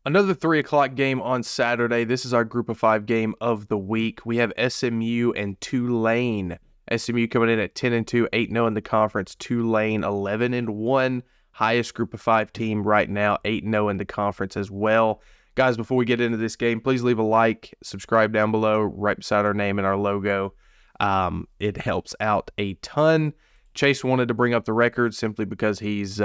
Another 3 o'clock game on Saturday. This is our group of 5 game of the week. We have SMU and Tulane. SMU coming in at 10-2, 8-0 in the conference. Tulane 11-1, highest group of 5 team right now, 8-0 in the conference as well. Guys, before we get into this game, please leave a like, subscribe down below, right beside our name and our logo. It helps out a ton. Chase wanted to bring up the record simply because he's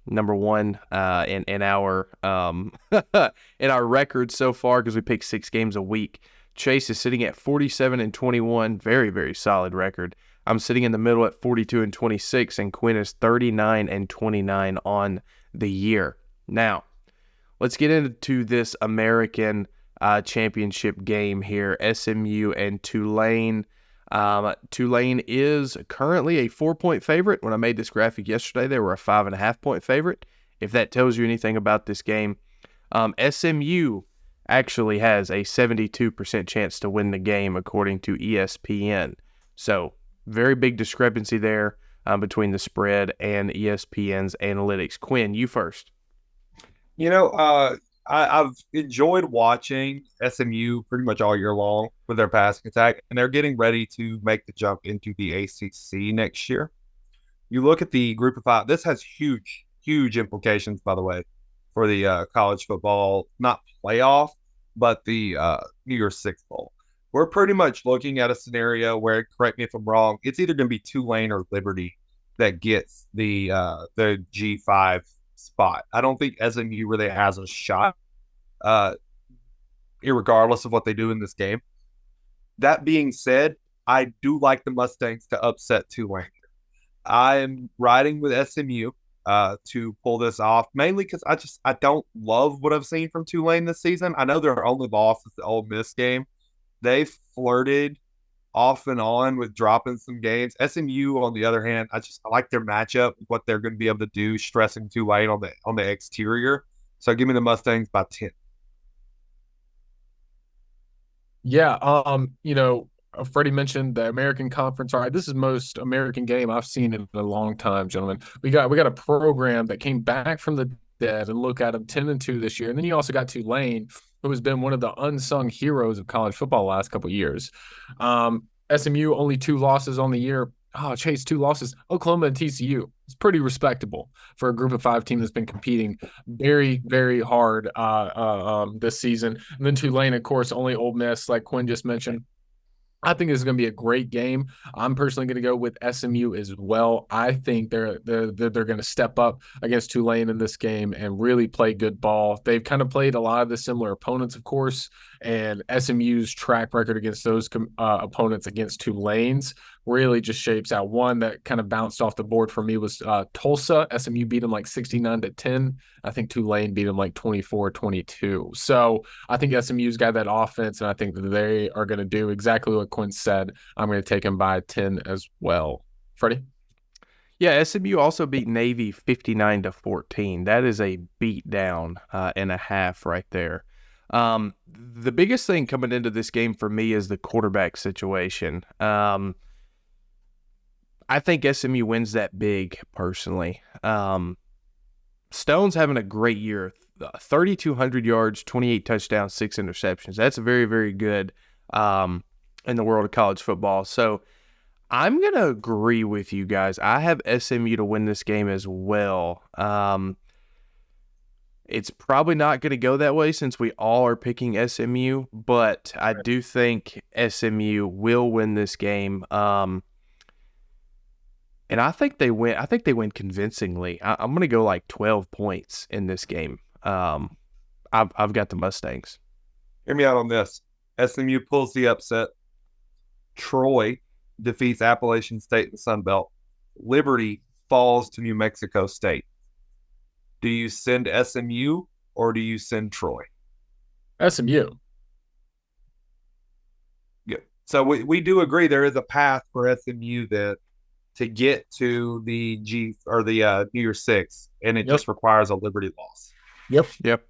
number one in our in our record so far because we pick 6 games a week. Chase is sitting at 47-21, very, very solid record. I'm sitting in the middle at 42-26, and Quinn is 39-29 on the year. Now, let's get into this American championship game here. SMU and Tulane. Tulane is currently a 4-point favorite. When I made this graphic yesterday, they were a 5.5-point favorite. If that tells you anything about this game, SMU actually has a 72% chance to win the game according to ESPN. So very big discrepancy there between the spread and ESPN's analytics. Quinn, you first. I've enjoyed watching SMU pretty much all year long with their passing attack, and they're getting ready to make the jump into the ACC next year. You look at the group of 5. This has huge, huge implications, by the way, for the college football, not playoff, but the New Year's Six Bowl. We're pretty much looking at a scenario where, correct me if I'm wrong, it's either going to be Tulane or Liberty that gets the G5 spot. I don't think SMU really has a shot, irregardless of what they do in this game. That being said, I do like the Mustangs to upset Tulane. I'm riding with SMU to pull this off, mainly because I don't love what I've seen from Tulane this season. I know their only loss is the Ole Miss game. They flirted off and on with dropping some games. SMU, on the other hand, I like their matchup, what they're going to be able to do, stressing Tulane on the exterior. So give me the Mustangs by 10. Yeah, Freddie mentioned the American Conference. All right, this is the most American game I've seen in a long time, gentlemen. We got a program that came back from the dead, and look at them 10-2 this year. And then you also got Tulane, who has been one of the unsung heroes of college football the last couple of years. SMU only 2 losses on the year. Oh, Chase, 2 losses. Oklahoma and TCU. It's pretty respectable for a group of 5 team that's been competing very, very hard this season. And then Tulane, of course, only Ole Miss, like Quinn just mentioned. I think this is going to be a great game. I'm personally going to go with SMU as well. I think they're going to step up against Tulane in this game and really play good ball. They've kind of played a lot of the similar opponents, of course, and SMU's track record against those opponents against Tulane's really just shapes out. One that kind of bounced off the board for me was Tulsa. SMU beat them like 69-10. I think Tulane beat them like 24-22. So I think SMU's got that offense, and I think that they are going to do exactly what Quinn said. I'm going to take them by 10 as well. Freddie? Yeah, SMU also beat Navy 59-14. That is a beat down and a half right there. The biggest thing coming into this game for me is the quarterback situation. I think SMU wins that big, personally. Stone's having a great year. 3,200 yards, 28 touchdowns, 6 interceptions. That's very, very good in the world of college football. So I'm going to agree with you guys. I have SMU to win this game as well. It's probably not going to go that way since we all are picking SMU, but I do think SMU will win this game. And I think they win. I think they win convincingly. I'm going to go like 12 points in this game. I've got the Mustangs. Hear me out on this. SMU pulls the upset. Troy defeats Appalachian State in the Sun Belt. Liberty falls to New Mexico State. Do you send SMU or do you send Troy? SMU. Yeah. So we do agree there is a path for SMU then to get to the New Year's Six, and it just requires a Liberty loss. Yep. Yep.